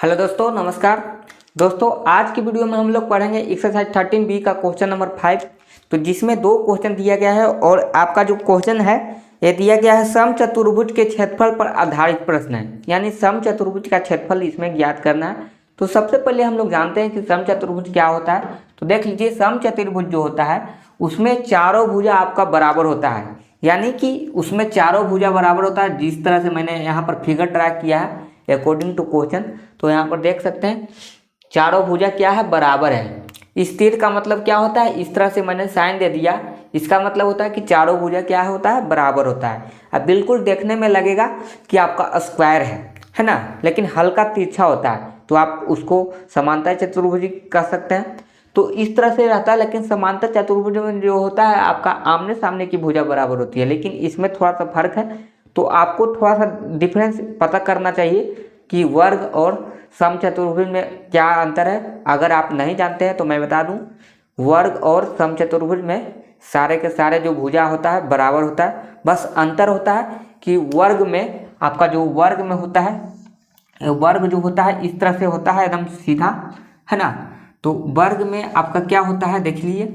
Hello दोस्तों, नमस्कार। दोस्तों, आज की वीडियो में हम लोग पढ़ेंगे एक्सरसाइज 13B का क्वेश्चन नंबर 5। तो जिसमें दो क्वेश्चन दिया गया है और आपका जो क्वेश्चन है ये दिया गया है समचतुर्भुज के क्षेत्रफल पर आधारित प्रश्न है, यानी समचतुर्भुज का क्षेत्रफल इसमें ज्ञात करना है। तो सबसे पहले हम लोग जानते हैं कि समचतुर्भुज क्या होता है। तो देख लीजिए, समचतुर्भुज जो होता है उसमें चारों भुजा आपका बराबर होता है, यानी कि उसमें चारों भुजा बराबर होता है। जिस तरह से मैंने यहाँ पर फिगर ड्रा किया है अकॉर्डिंग टू क्वेश्चन, तो यहाँ पर देख सकते हैं चारों भुजा क्या है, बराबर है। स्थिर का मतलब क्या होता है, इस तरह से मैंने साइन दे दिया, इसका मतलब होता है कि चारों भुजा क्या होता है, बराबर होता है। अब बिल्कुल देखने में लगेगा कि आपका स्क्वायर है ना, लेकिन हल्का तिरछा होता है, तो आप उसको समांतर चतुर्भुज कह सकते हैं। तो इस तरह से रहता है, लेकिन समांतर चतुर्भुज में जो होता है आपका आमने सामने की भुजा बराबर होती है, लेकिन इसमें थोड़ा सा फर्क है। तो आपको थोड़ा सा डिफरेंस पता करना चाहिए कि वर्ग और समचतुर्भुज में क्या अंतर है। अगर आप नहीं जानते हैं तो मैं बता दूं, वर्ग और समचतुर्भुज में सारे के सारे जो भुजा होता है बराबर होता है। बस अंतर होता है कि वर्ग में आपका जो वर्ग में होता है, वर्ग जो होता है इस तरह से होता है, एकदम सीधा, है ना। तो वर्ग में आपका क्या होता है, देख लीजिए,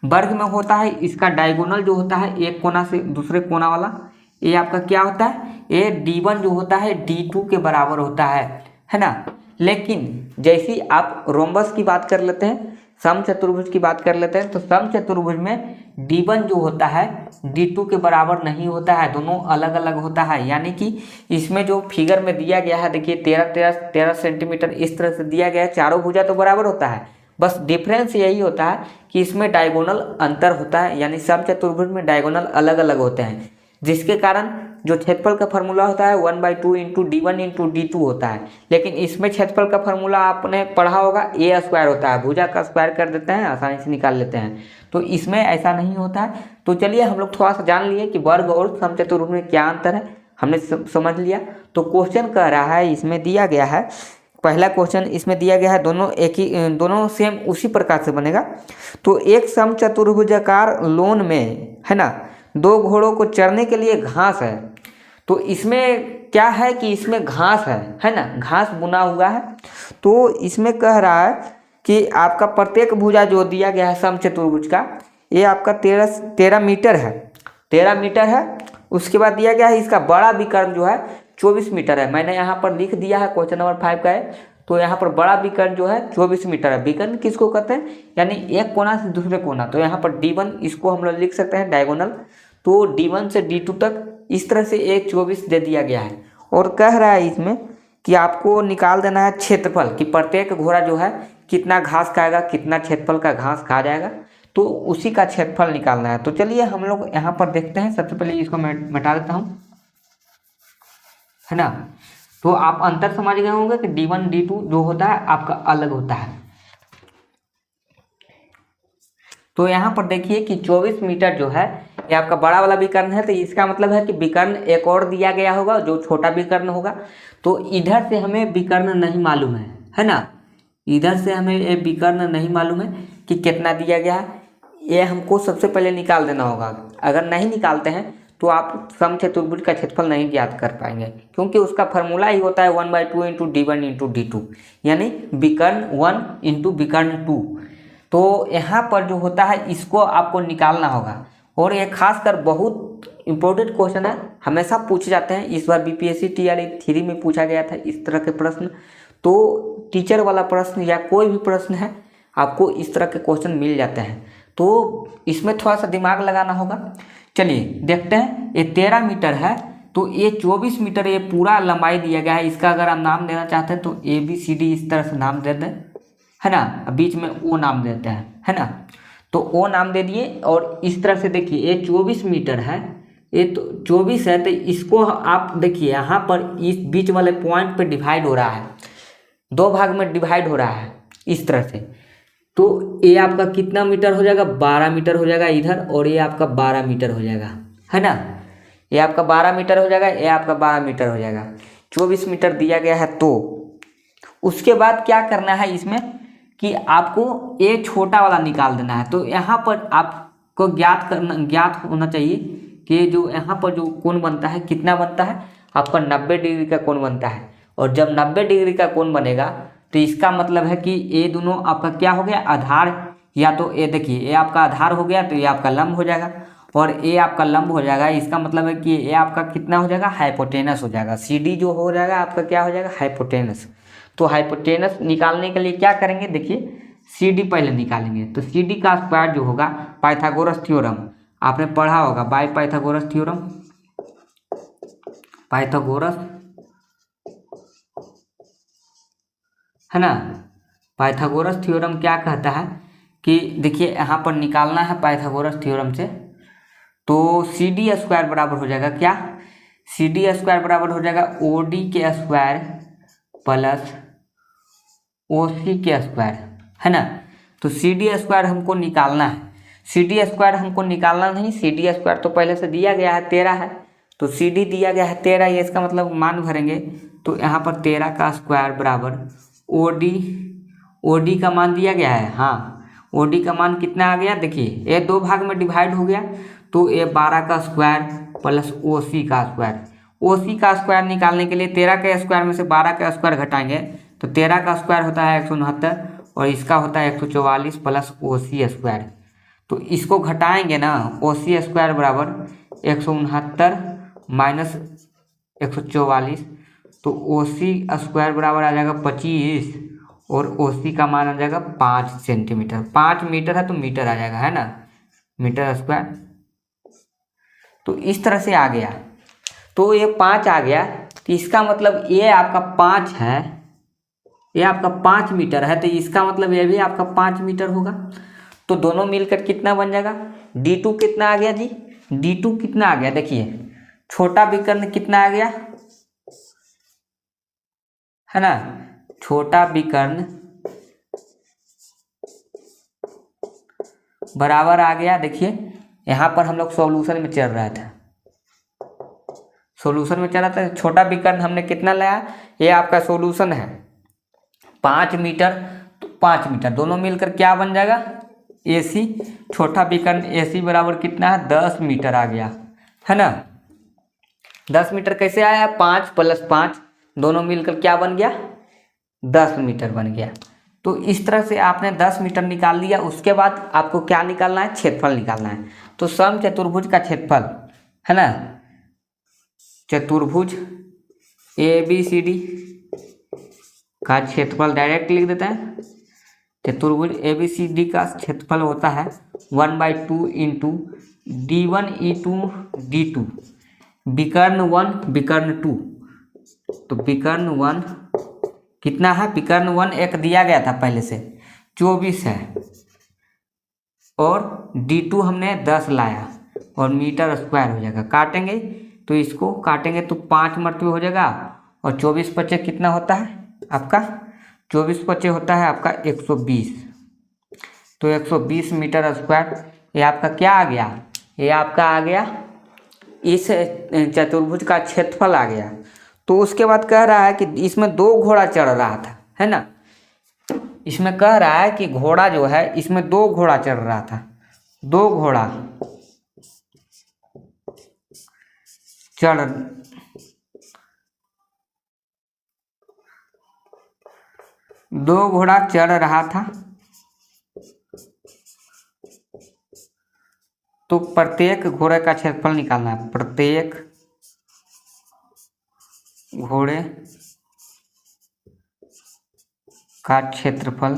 वर्ग में होता है इसका डायगोनल जो होता है एक कोना से दूसरे कोना वाला, ये आपका क्या होता है, ये D1 जो होता है D2 के बराबर होता है ना। लेकिन जैसी आप रोम्बस की बात कर लेते हैं, समचतुर्भुज की बात कर लेते हैं, तो समचतुर्भुज में D1 जो होता है D2 के बराबर नहीं होता है, दोनों अलग अलग होता है। यानी कि इसमें जो फिगर में दिया गया है, देखिए 13 सेंटीमीटर इस तरह से दिया गया है, चारों भुजा तो बराबर होता है, बस डिफरेंस यही होता है कि इसमें डायगोनल अंतर होता है, यानी समचतुर्भुज में डायगोनल अलग अलग होते हैं, जिसके कारण जो क्षेत्रफल का फॉर्मूला होता है 1/2 इंटू D1 इंटू D2 होता है। लेकिन इसमें क्षेत्रफल का फॉर्मूला आपने पढ़ा होगा, ए स्क्वायर होता है, भुजा का स्क्वायर कर देते हैं, आसानी से निकाल लेते हैं। तो इसमें ऐसा नहीं होता है। तो चलिए हम लोग थोड़ा सा जान लिए कि वर्ग और समचतुर्भुज में क्या अंतर है, हमने समझ लिया। तो क्वेश्चन कह रहा है, इसमें दिया गया है, पहला क्वेश्चन इसमें दिया गया है, दोनों सेम उसी प्रकार से बनेगा। तो एक समचतुर्भुजाकार लोन में, है ना, दो घोड़ों को चरने के लिए घास है। तो इसमें क्या है कि इसमें घास है ना, घास बुना हुआ है। तो इसमें कह रहा है कि आपका प्रत्येक भुजा जो दिया गया है समचतुर्भुज का, ये आपका 13 मीटर है, 13 मीटर है। उसके बाद दिया गया है इसका बड़ा विकर्ण जो है 24 मीटर है। मैंने यहाँ पर लिख दिया है, क्वेश्चन नंबर 5 का है। तो यहाँ पर बड़ा विकर्ण जो है 24 मीटर है। विकर्ण किसको कहते हैं, यानी एक कोना से दूसरे कोना। तो यहाँ पर D1 इसको हम लोग लिख सकते हैं डायगोनल। तो D1 से D2 तक इस तरह से एक 24 दे दिया गया है। और कह रहा है इसमें कि आपको निकाल देना है क्षेत्रफल, कि प्रत्येक घोड़ा जो है कितना घास खाएगा, कितना क्षेत्रफल का घास खा जाएगा, तो उसी का क्षेत्रफल निकालना है। तो चलिए हम लोग यहाँ पर देखते हैं। सबसे पहले इसको मैं मिटा देता हूँ, है ना। तो आप अंतर समझ गए होंगे कि D1 D2 जो होता है आपका अलग होता है। तो यहाँ पर देखिए कि 24 मीटर जो है ये आपका बड़ा वाला विकर्ण है। तो इसका मतलब है कि विकर्ण एक और दिया गया होगा जो छोटा विकर्ण होगा। तो इधर से हमें विकर्ण नहीं मालूम है ना, इधर से हमें ये विकर्ण नहीं मालूम है कि कितना दिया गया है। ये हमको सबसे पहले निकाल देना होगा। अगर नहीं निकालते हैं तो आप समचतुर्भुज का क्षेत्रफल नहीं ज्ञात कर पाएंगे, क्योंकि उसका फॉर्मूला ही होता है 1/2 इंटू D1 इंटू D2, यानी विकर्ण 1 इंटू विकर्ण 2। तो यहाँ पर जो होता है इसको आपको निकालना होगा। और ये खासकर बहुत इंपॉर्टेंट क्वेश्चन है, हमेशा पूछे जाते हैं। इस बार BPSC TRE 3 में पूछा गया था इस तरह के प्रश्न। तो टीचर वाला प्रश्न या कोई भी प्रश्न है, आपको इस तरह के क्वेश्चन मिल जाते हैं। तो इसमें थोड़ा सा दिमाग लगाना होगा। चलिए देखते हैं। ये 13 मीटर है, तो ये 24 मीटर ये पूरा लंबाई दिया गया है। इसका अगर आप नाम देना चाहते हैं तो ABCD इस तरह से नाम दे दें, है ना। बीच में O नाम देते हैं, है ना। तो O नाम दे दिए। और इस तरह से देखिए ये 24 मीटर है, ये तो 24 है। तो इसको आप देखिए यहाँ पर इस बीच वाले पॉइंट पे डिवाइड हो रहा है, दो भाग में डिवाइड हो रहा है इस तरह से। तो ये आपका कितना मीटर हो जाएगा, 12 मीटर हो जाएगा इधर, और ये आपका 12 मीटर हो जाएगा, है ना। ये आपका 12 मीटर हो जाएगा, ये आपका 12 मीटर हो जाएगा। 24 मीटर दिया गया है। तो उसके बाद क्या करना है इसमें कि आपको ये छोटा वाला निकाल देना है। तो यहाँ पर आपको ज्ञात होना चाहिए कि जो यहाँ पर जो कोण बनता है कितना बनता है, आपका 90 डिग्री का कोण बनता है। और जब 90 डिग्री का कोण बनेगा तो इसका मतलब है कि ये दोनों आपका क्या हो गया, आधार, या तो ये देखिए ये आपका आधार हो गया तो ये आपका लंब हो जाएगा, और ये आपका लंब हो जाएगा। इसका मतलब है कि ये आपका कितना हो जाएगा, हाइपोटेनस हो जाएगा। सी डी जो हो जाएगा आपका क्या हो जाएगा, हाइपोटेनस। तो हाइपोटेनस निकालने के लिए क्या करेंगे, देखिए सी डी पहले निकालेंगे। तो सी डी का स्क्वायर जो होगा, पाइथागोरस थ्योरम आपने पढ़ा होगा, बाय पाइथागोरस थ्योरम, पाइथागोरस है ना। पाइथागोरस थ्योरम क्या कहता है कि देखिए यहाँ पर निकालना है पाइथागोरस थ्योरम से, तो सी डी स्क्वायर बराबर हो जाएगा क्या, सी डी स्क्वायर बराबर हो जाएगा ओ डी के स्क्वायर प्लस ओ सी के स्क्वायर, है ना। तो सी डी स्क्वायर हमको निकालना है, सी डी स्क्वायर हमको निकालना नहीं, सी डी स्क्वायर तो पहले से दिया गया है 13 है, तो सी डी दिया गया है 13, ये इसका मतलब मान भरेंगे। तो यहाँ पर 13 का स्क्वायर बराबर ओ डी का मान दिया गया है, हाँ ओ डी का मान कितना आ गया, देखिए ये 2 भाग में डिवाइड हो गया, तो ये 12 का स्क्वायर प्लस ओ सी का स्क्वायर। ओ सी का स्क्वायर निकालने के लिए 13 के स्क्वायर में से 12 का स्क्वायर घटाएंगे, तो 13 का स्क्वायर होता है 169 और इसका होता है 144 प्लस ओ सी स्क्वायर। तो इसको घटाएंगे ना, ओ सी स्क्वायर बराबर 169 माइनस 144, तो ओ सी स्क्वायर बराबर आ जाएगा 25 और ओ सी का मान आ जाएगा 5 सेंटीमीटर। 5 मीटर है तो मीटर आ जाएगा, है ना, मीटर स्क्वायर। तो इस तरह से आ गया, तो ये 5 आ गया, तो इसका मतलब ये आपका 5 है, ये आपका 5 मीटर है, तो इसका मतलब ये भी आपका 5 मीटर होगा। तो दोनों मिलकर कितना बन जाएगा, D2 कितना आ गया जी, D2 कितना आ गया, देखिए छोटा विकर्ण कितना आ गया, है ना, छोटा विकर्ण बराबर आ गया। देखिए यहाँ पर हम लोग सॉल्यूशन में चल रहा था, सॉल्यूशन में चला था, छोटा विकर्ण हमने कितना लाया, ये आपका सॉल्यूशन है 5 मीटर, तो 5 मीटर दोनों मिलकर क्या बन जाएगा, AC, छोटा विकर्ण AC बराबर कितना है, 10 मीटर आ गया, है ना। 10 मीटर कैसे आया, 5 प्लस 5 दोनों मिलकर क्या बन गया, 10 मीटर बन गया। तो इस तरह से आपने 10 मीटर निकाल लिया। उसके बाद आपको क्या निकालना है, क्षेत्रफल निकालना है। तो समचतुर्भुज का क्षेत्रफल, है ना, चतुर्भुज ABCD का क्षेत्रफल डायरेक्ट लिख देते हैं। चतुर्भुज ABCD का क्षेत्रफल होता है 1/2 इंटू D1 D2, विकर्ण 1 विकर्ण 2। तो विकर्ण 1 कितना है, विकर्ण 1 एक दिया गया था पहले से 24 है, और D2 हमने 10 लाया और मीटर स्क्वायर हो जाएगा। काटेंगे तो इसको काटेंगे तो 5 मरतबे हो जाएगा, और 24 पचे कितना होता है आपका, 24 पचे होता है आपका 120। तो 120 मीटर स्क्वायर ये आपका क्या आ गया, ये आपका आ गया इस चतुर्भुज का क्षेत्रफल आ गया। तो उसके बाद कह रहा है कि इसमें 2 घोड़ा चढ़ रहा था, है ना, इसमें कह रहा है कि घोड़ा जो है इसमें 2 घोड़ा चढ़ रहा था, 2 घोड़ा चढ़ रहा था। तो प्रत्येक घोड़े का क्षेत्रफल निकालना है, प्रत्येक घोड़े का क्षेत्रफल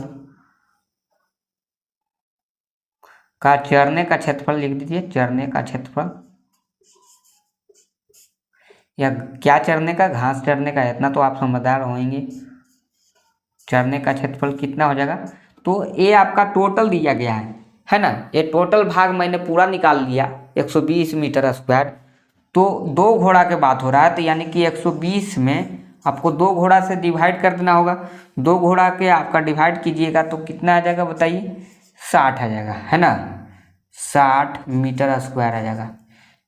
का चरने का क्षेत्रफल लिख दीजिए, चरने का क्षेत्रफल, या क्या चरने का, घास चरने का, इतना तो आप समझदार होंगे। चरने का क्षेत्रफल कितना हो जाएगा, तो ये आपका टोटल दिया गया है ना, ये टोटल भाग मैंने पूरा निकाल लिया 120 मीटर स्क्वायर। तो 2 घोड़ा के बात हो रहा है, तो यानी कि 120 में आपको 2 घोड़ा से डिवाइड कर देना होगा। 2 घोड़ा के आपका डिवाइड कीजिएगा तो कितना आ जाएगा बताइए, 60 आ जाएगा, है ना, 60 मीटर स्क्वायर आ जाएगा।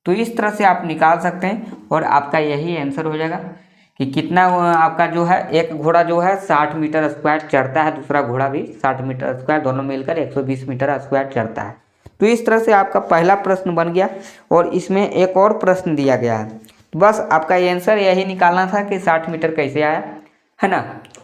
तो इस तरह से आप निकाल सकते हैं और आपका यही आंसर हो जाएगा कि कितना आपका जो है, एक घोड़ा जो है 60 मीटर स्क्वायर चढ़ता है, दूसरा घोड़ा भी 60 मीटर स्क्वायर, दोनों मिलकर 120 मीटर स्क्वायर चढ़ता है। तो इस तरह से आपका पहला प्रश्न बन गया, और इसमें एक और प्रश्न दिया गया है। बस आपका आंसर यही निकालना था कि 60 मीटर कैसे आया। है ना।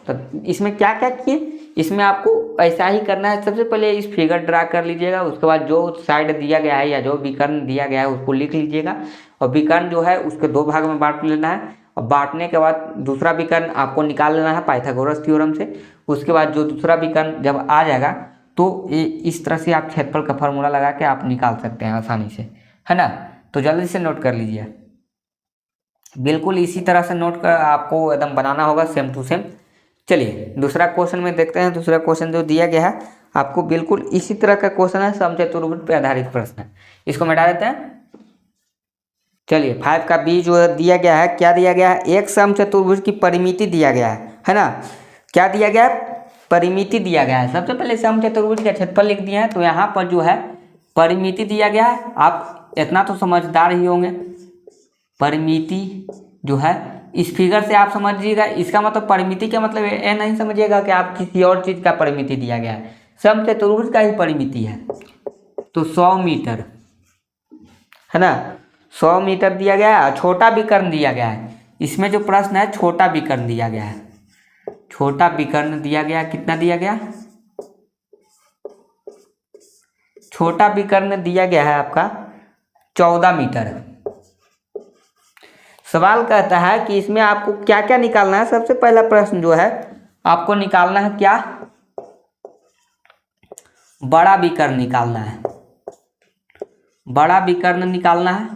तो इसमें क्या क्या किए, इसमें आपको ऐसा ही करना है। सबसे पहले इस फिगर ड्रा कर लीजिएगा, उसके बाद जो साइड दिया गया है या जो विकर्ण दिया गया है उसको लिख लीजिएगा, और विकर्ण जो है उसके दो भाग में बांट लेना है, और बांटने के बाद दूसरा विकर्ण आपको निकाल लेना है पाइथागोरस थ्योरम से। उसके बाद जो दूसरा विकर्ण जब आ जाएगा तो ये इस तरह से आप क्षेत्रफल का फार्मूला लगा के आप निकाल सकते हैं आसानी से, है ना। तो जल्दी से नोट कर लीजिए, बिल्कुल इसी तरह से नोट कर आपको एकदम बनाना होगा सेम टू सेम। चलिए दूसरा क्वेश्चन में देखते हैं। दूसरा क्वेश्चन जो दिया गया है आपको बिल्कुल इसी तरह का क्वेश्चन है, समचतुर्भुज पे आधारित प्रश्न है। इसको मिटा देते हैं। चलिए 5 का बी जो दिया गया है, क्या दिया गया है, एक समचतुर्भुज की परिमिति दिया गया है ना। क्या दिया गया है, परिमिति दिया गया है। सबसे पहले समचतुर्भुज का क्षेत्रफल लिख दिया है, तो यहाँ पर जो है परिमिति दिया गया है। आप इतना तो समझदार ही होंगे, परिमिति जो है इस फिगर से आप समझिएगा। इसका मतलब परिमिति का मतलब ये नहीं समझिएगा कि आप किसी और चीज़ का परिमिति दिया गया है, समचतुर्भुज का ही परिमिति है। तो 100 मीटर है ना, 100 मीटर दिया गया है। छोटा विकर्ण दिया गया है, इसमें जो प्रश्न है छोटा विकर्ण दिया गया है। छोटा विकर्ण दिया गया, कितना दिया गया, छोटा विकर्ण दिया गया है आपका 14 मीटर। सवाल कहता है कि इसमें आपको क्या क्या निकालना है। सबसे पहला प्रश्न जो है आपको निकालना है क्या, बड़ा विकर्ण निकालना है, बड़ा विकर्ण निकालना है।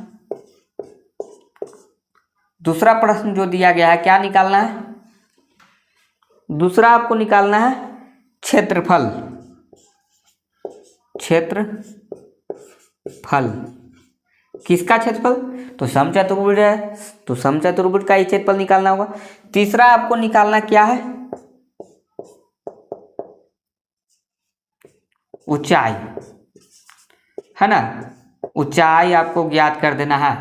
दूसरा प्रश्न जो दिया गया है क्या निकालना है, दूसरा आपको निकालना है क्षेत्रफल, क्षेत्रफल किसका क्षेत्रफल, तो समचतुर्भुज है तो समचतुर्भुज का ही क्षेत्रफल निकालना होगा। तीसरा आपको निकालना क्या है, ऊंचाई, है ना, ऊंचाई आपको ज्ञात कर देना है।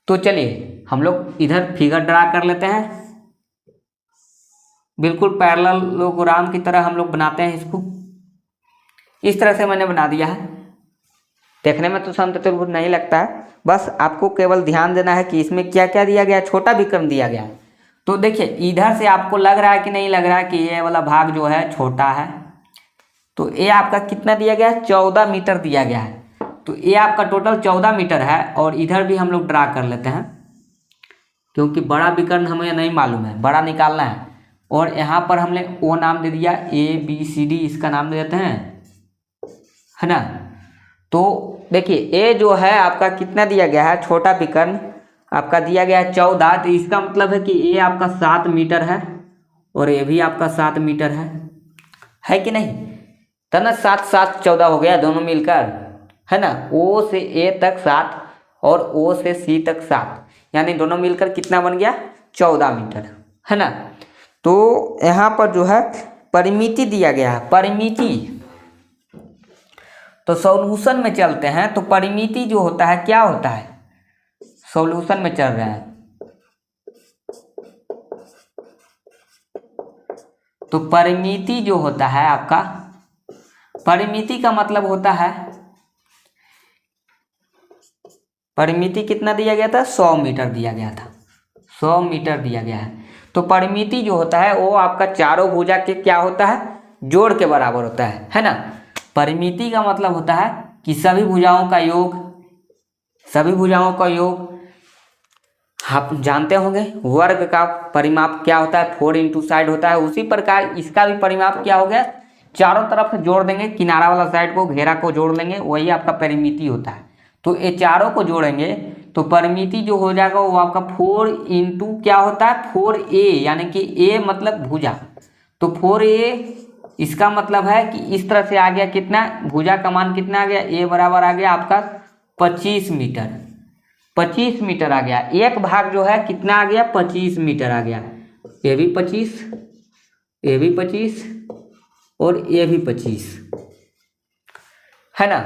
तो चलिए हम लोग इधर फिगर ड्रा कर लेते हैं, बिल्कुल पैरेललोग्राम की तरह हम लोग बनाते हैं इसको। इस तरह से मैंने बना दिया है। देखने में तो समचतुर्भुज नहीं लगता है, बस आपको केवल ध्यान देना है कि इसमें क्या क्या दिया गया है, छोटा विकर्ण दिया गया है। तो देखिए इधर से आपको लग रहा है कि नहीं लग रहा है कि ये वाला भाग जो है छोटा है, तो ये आपका कितना दिया गया है, 14 मीटर दिया गया है। तो ये आपका टोटल 14 मीटर है। और इधर भी हम लोग ड्रा कर लेते हैं, क्योंकि बड़ा विकर्ण हमें नहीं मालूम है, बड़ा निकालना है। और यहाँ पर हमने ओ नाम दे दिया, ABCD इसका नाम दे देते हैं, है ना। तो देखिए ए जो है आपका कितना दिया गया है, छोटा विकर्ण आपका दिया गया है 14। तो इसका मतलब है कि ए आपका 7 मीटर है और ये भी आपका 7 मीटर है कि नहीं। तो ना 7 7 14 हो गया दोनों मिलकर, है ना। ओ से ए तक 7 और ओ से सी तक 7, यानी दोनों मिलकर कितना बन गया, 14 मीटर, है ना। तो यहाँ पर जो है परिमिति दिया गया है, परिमिति। तो सॉल्यूशन में चलते हैं, तो परिमिति जो होता है क्या होता है, सॉल्यूशन में चल रहे हैं तो परिमिति जो होता है आपका, परिमिति का मतलब होता है, परिमिति कितना दिया गया था, 100 मीटर दिया गया था, 100 मीटर दिया गया है। तो परिमिति जो होता है वो आपका चारों भुजा के क्या होता है, जोड़ के बराबर होता है ना। परिमिति का मतलब होता है कि सभी भुजाओं का योग, सभी भुजाओं का योग आप जानते होंगे। वर्ग का परिमाप क्या होता है, 4 इंटू साइड होता है। उसी प्रकार इसका भी परिमाप क्या हो गया, चारों तरफ से जोड़ देंगे, किनारा वाला साइड को, घेरा को जोड़ लेंगे, वही आपका परिमिति होता है। तो ये चारों को जोड़ेंगे तो परिमिति जो हो जाएगा वो आपका 4 इंटू क्या होता है, 4a, यानी कि a मतलब भुजा। तो 4a इसका मतलब है कि इस तरह से आ गया कितना, भुजा का मान कितना आ गया, a बराबर आ गया आपका 25 मीटर, 25 मीटर आ गया। एक भाग जो है कितना आ गया, 25 मीटर आ गया। ये भी 25, ये भी 25 और ये भी 25, है ना।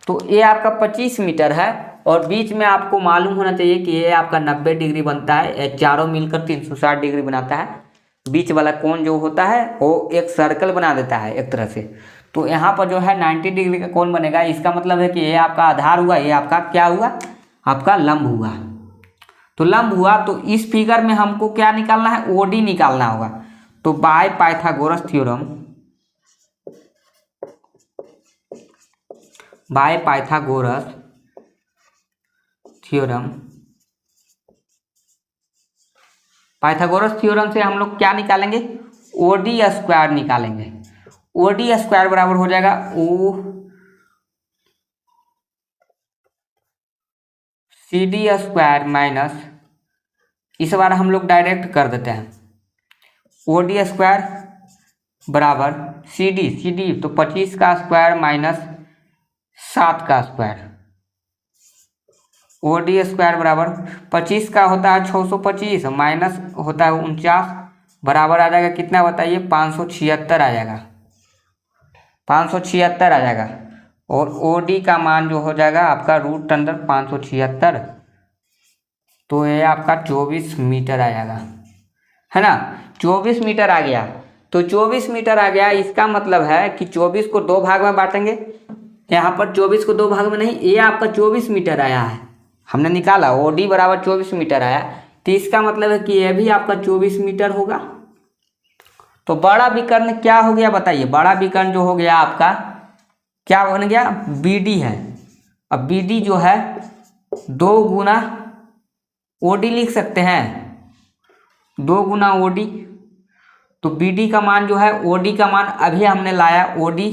तो ये आपका 25 मीटर है और बीच में आपको मालूम होना चाहिए कि ये आपका 90 डिग्री बनता है। ये चारों मिलकर 360 डिग्री बनाता है। बीच वाला कोण जो होता है वो एक सर्कल बना देता है एक तरह से। तो यहाँ पर जो है 90 डिग्री का कोण बनेगा। इसका मतलब है कि ये आपका आधार हुआ, ये आपका क्या हुआ, आपका लंब हुआ। तो लंब हुआ, तो इस फिगर में हमको क्या निकालना है, ओडी निकालना होगा। तो by Pythagoras theorem, by Pythagoras theorem, Pythagoras theorem से हम लोग क्या निकालेंगे, ओडी स्क्वायर निकालेंगे। ओडी स्क्वायर बराबर हो जाएगा ओ सी डी स्क्वायर माइनस, इस बार हम लोग डायरेक्ट कर देते हैं, ओ डी स्क्वायर बराबर सी डी तो 25 का स्क्वायर माइनस 7 का स्क्वायर, ओ डी स्क्वायर बराबर 25 का होता है 625 माइनस होता है 49, बराबर आ जाएगा कितना बताइए, 576 आ जाएगा, 576 आ जाएगा। और ओ डी का मान जो हो जाएगा आपका रूट अंडर 576, तो ये आपका 24 मीटर आ जाएगा, है ना। 24 मीटर आ गया, तो 24 मीटर आ गया, इसका मतलब है कि 24 को 2 भाग में बांटेंगे। यहाँ पर 24 को 2 भाग में नहीं, ये आपका 24 मीटर आया है, हमने निकाला ओ डी बराबर 24 मीटर आया, तो इसका मतलब है कि ये भी आपका 24 मीटर होगा। तो बड़ा विकर्ण क्या हो गया बताइए, बड़ा विकर्ण जो हो गया आपका क्या बन गया, बी डी है। अब बी डी जो है 2 गुना ओ डी लिख सकते हैं, 2 गुना ओ डी। तो बी डी का मान जो है, ओ डी का मान अभी हमने लाया, ओ डी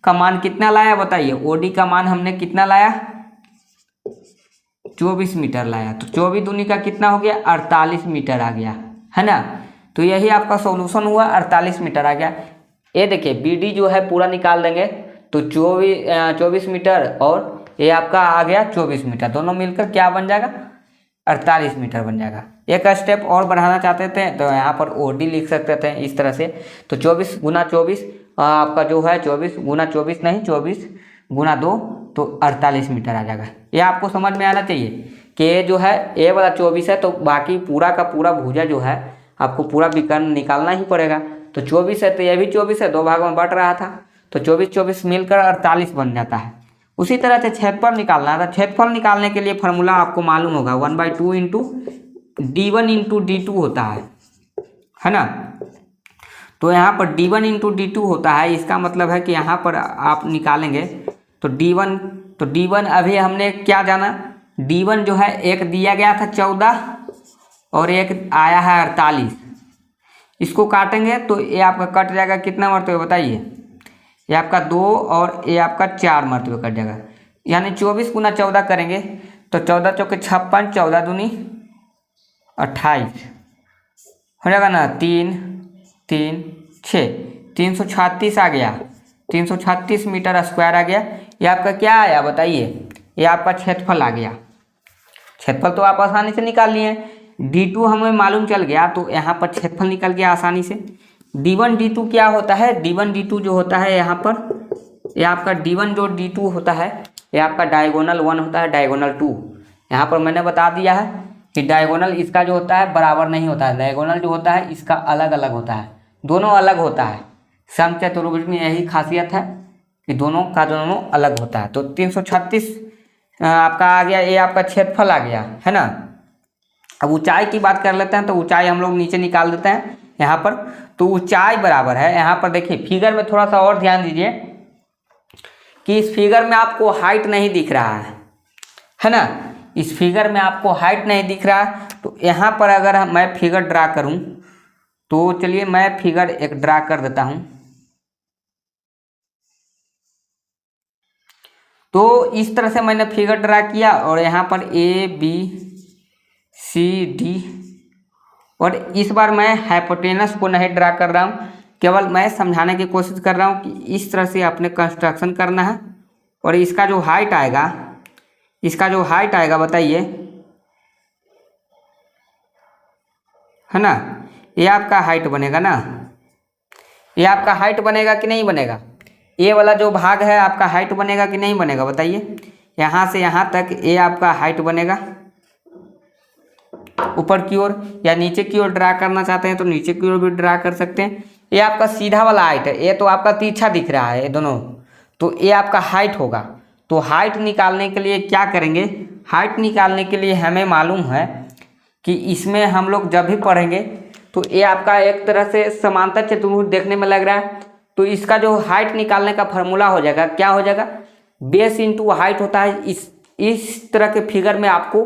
का मान कितना लाया बताइए, ओ डी का मान हमने कितना लाया, 24 मीटर लाया। तो 24 दूनी का कितना हो गया, 48 मीटर आ गया, है ना। तो यही आपका सॉल्यूशन हुआ, 48 मीटर आ गया। ये देखिए बी डी जो है पूरा निकाल देंगे, तो 24 मीटर और ये आपका आ गया 24 मीटर, दोनों मिलकर क्या बन जाएगा, 48 मीटर बन जाएगा। एक स्टेप और बढ़ाना चाहते थे तो यहाँ पर ओ डी लिख सकते थे इस तरह से, तो 24 गुना 24 आपका जो है 24 गुना 24 नहीं 24 गुना 2, तो 48 मीटर आ जाएगा। ये आपको समझ में आना चाहिए कि ये जो है ए वाला 24 है, तो बाकी पूरा का पूरा भुजा जो है आपको पूरा विकर्ण निकालना ही पड़ेगा। तो 24 है तो ये भी 24 है, 2 भागों में बट रहा था, तो 24 मिलकर 48 बन जाता है। उसी तरह से क्षेत्रफल निकालना था, क्षेत्रफल निकालने के लिए फार्मूला आपको मालूम होगा, 1/2 इंटू D1 इंटू D2 होता है ना। तो यहाँ पर D1 इंटू D2 होता है, इसका मतलब है कि यहाँ पर आप निकालेंगे तो D1 अभी हमने क्या जाना, D1 जो है एक दिया गया था 14 और एक आया है 48, इसको काटेंगे तो ये आपका कट जाएगा कितना मरतबे बताइए, ये आपका 2 और ये आपका 4 मरतबे कट जाएगा, यानी 24 गुना 14 करेंगे तो 14 चौके 56, 14 दूनी 28 हो जाएगा ना, 3 3 6 336 आ गया, 336 मीटर स्क्वायर आ गया। ये आपका क्या आया बताइए, ये आपका क्षेत्रफल आ गया। क्षेत्रफल तो आप आसानी से निकाल लिए, D2 हमें मालूम चल गया, तो यहाँ पर क्षेत्रफल निकल गया आसानी से। D1 D2 क्या होता है, D1 D2 जो होता है यहाँ पर, ये आपका D1 जो D2 होता है ये आपका डायगोनल 1 होता है, डायगोनल 2। यहाँ पर मैंने बता दिया है कि डायगोनल इसका जो होता है बराबर नहीं होता है, डायगोनल जो होता है इसका अलग अलग होता है, दोनों अलग होता है। समचतुर्भुज में यही खासियत है कि दोनों का दोनों अलग होता है। तो 336 आपका आ गया, ये आपका क्षेत्रफल आ गया, है ना। अब ऊंचाई की बात कर लेते हैं, तो ऊंचाई हम लोग नीचे निकाल देते हैं यहाँ पर। तो ऊंचाई बराबर है, यहाँ पर देखिए फिगर में थोड़ा सा और ध्यान दीजिए कि इस फिगर में आपको हाइट नहीं दिख रहा है ना, इस फिगर में आपको हाइट नहीं दिख रहा है। तो यहाँ पर अगर मैं फिगर ड्रा करूँ, तो चलिए मैं फिगर एक ड्रा कर देता हूँ। तो इस तरह से मैंने फिगर ड्रा किया और यहाँ पर ABCD, और इस बार मैं हाइपोटेनस को नहीं ड्रा कर रहा हूँ, केवल मैं समझाने की कोशिश कर रहा हूँ कि इस तरह से आपने कंस्ट्रक्शन करना है। और इसका जो हाइट आएगा, इसका जो हाइट आएगा बताइए, है ना, ये आपका हाइट बनेगा ना, ये आपका हाइट बनेगा कि नहीं बनेगा, ये वाला जो भाग है आपका हाइट बनेगा कि नहीं बनेगा बताइए। यहाँ से यहाँ तक ये आपका हाइट बनेगा ऊपर की ओर, या नीचे की ओर ड्रा करना चाहते हैं तो नीचे की ओर भी ड्रा कर सकते हैं। ये आपका सीधा वाला हाइट है, ये तो आपका तिरछा दिख रहा है ये दोनों, तो ये आपका हाइट होगा। तो हाइट निकालने के लिए क्या करेंगे, हाइट निकालने के लिए हमें मालूम है कि इसमें हम लोग जब भी पढ़ेंगे तो ये आपका एक तरह से समांतर चतुर्भुज देखने में लग रहा है। तो इसका जो हाइट निकालने का फॉर्मूला हो जाएगा, क्या हो जाएगा, बेस इंटू हाइट होता है। इस तरह के फिगर में आपको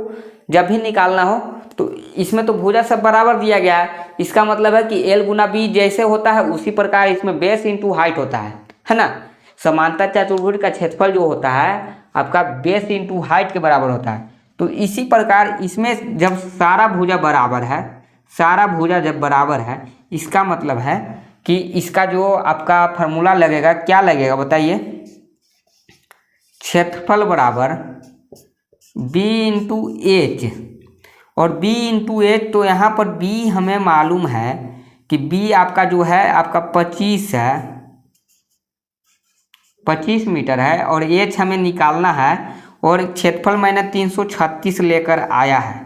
जब भी निकालना हो तो इसमें तो भुजा सब बराबर दिया गया है, इसका मतलब है कि L गुना B जैसे होता है उसी प्रकार इसमें बेस इंटू हाइट होता है ना। समांतर चतुर्भुज का क्षेत्रफल जो होता है आपका बेस इंटू हाइट के बराबर होता है। तो इसी प्रकार इसमें जब सारा भुजा बराबर है, सारा भुजा जब बराबर है, इसका मतलब है कि इसका जो आपका फॉर्मूला लगेगा, क्या लगेगा बताइए, क्षेत्रफल बराबर B इंटू एच, और B इंटू एच। तो यहाँ पर B हमें मालूम है कि B आपका जो है आपका 25 है, 25 मीटर है, और एच हमें निकालना है, और क्षेत्रफल मैंने 336 लेकर आया है।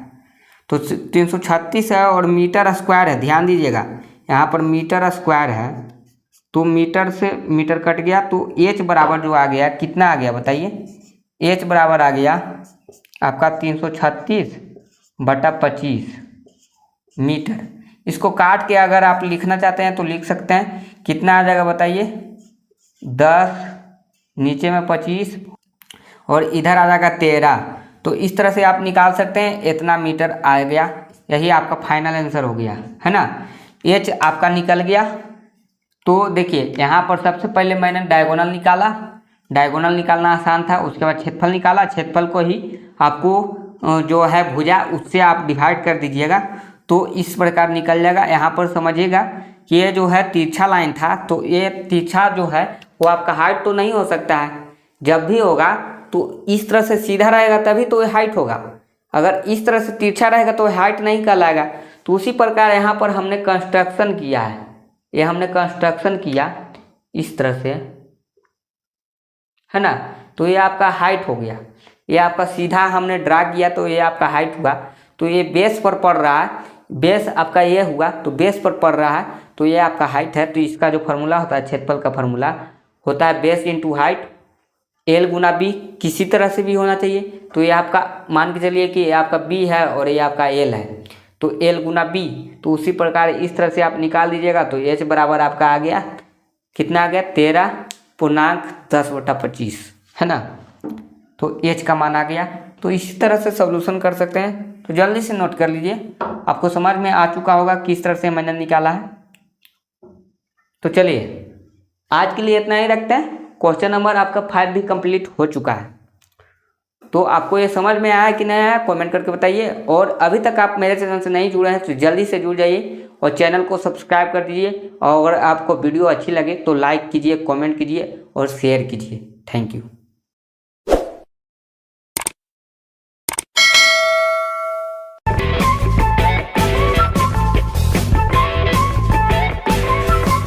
तो 336 है और मीटर स्क्वायर है, ध्यान दीजिएगा यहाँ पर मीटर स्क्वायर है, तो मीटर से मीटर कट गया, तो एच बराबर जो आ गया कितना आ गया बताइए, एच बराबर आ गया आपका 336 बटा 25 मीटर। इसको काट के अगर आप लिखना चाहते हैं तो लिख सकते हैं, कितना आ जाएगा बताइए, 10, नीचे में 25 और इधर आ जाएगा 13। तो इस तरह से आप निकाल सकते हैं, इतना मीटर आ गया, यही आपका फाइनल आंसर हो गया है ना। एच आपका निकल गया। तो देखिए यहाँ पर सबसे पहले मैंने डायगोनल निकाला, डायगोनल निकालना आसान था, उसके बाद क्षेत्रफल निकाला, क्षेत्रफल को ही आपको जो है भुजा उससे आप डिवाइड कर दीजिएगा तो इस प्रकार निकल जाएगा। यहाँ पर समझिएगा कि ये जो है तिरछा लाइन था, तो ये तिरछा जो है वो आपका हाइट तो नहीं हो सकता है, जब भी होगा तो इस तरह से सीधा रहेगा तभी तो ये हाइट होगा, अगर इस तरह से तिरछा रहेगा तो हाइट नहीं कहलाएगा। तो उसी प्रकार यहाँ पर हमने कंस्ट्रक्शन किया है, ये हमने कंस्ट्रक्शन किया इस तरह से है ना, तो ये आपका हाइट हो गया। ये आपका सीधा हमने ड्रा किया तो ये आपका हाइट हुआ। तो ये बेस पर पड़ रहा है, बेस आपका ये हुआ तो बेस पर पड़ रहा है, तो ये आपका हाइट है। तो इसका जो फार्मूला होता है, क्षेत्रफल का फार्मूला होता है बेस इंटू हाइट, L गुना B, किसी तरह से भी होना चाहिए। तो ये आपका मान के चलिए कि ये आपका B है और ये आपका L है, तो L गुना B, तो उसी प्रकार इस तरह से आप निकाल दीजिएगा। तो H बराबर आपका आ गया, कितना आ गया, 13.10/25 है ना। तो H का मान आ गया। तो इसी तरह से सॉल्यूशन कर सकते हैं। तो जल्दी से नोट कर लीजिए, आपको समझ में आ चुका होगा किस तरह से मैंने निकाला है। तो चलिए आज के लिए इतना ही रखते हैं। क्वेश्चन नंबर आपका 5 भी कंप्लीट हो चुका है। तो आपको ये समझ में आया कि नहीं आया, कमेंट करके बताइए। और अभी तक आप मेरे चैनल से नहीं जुड़े हैं तो जल्दी से जुड़ जाइए और चैनल को सब्सक्राइब कर दीजिए। और अगर आपको वीडियो अच्छी लगे तो लाइक कीजिए, कमेंट कीजिए और शेयर कीजिए। Thank you.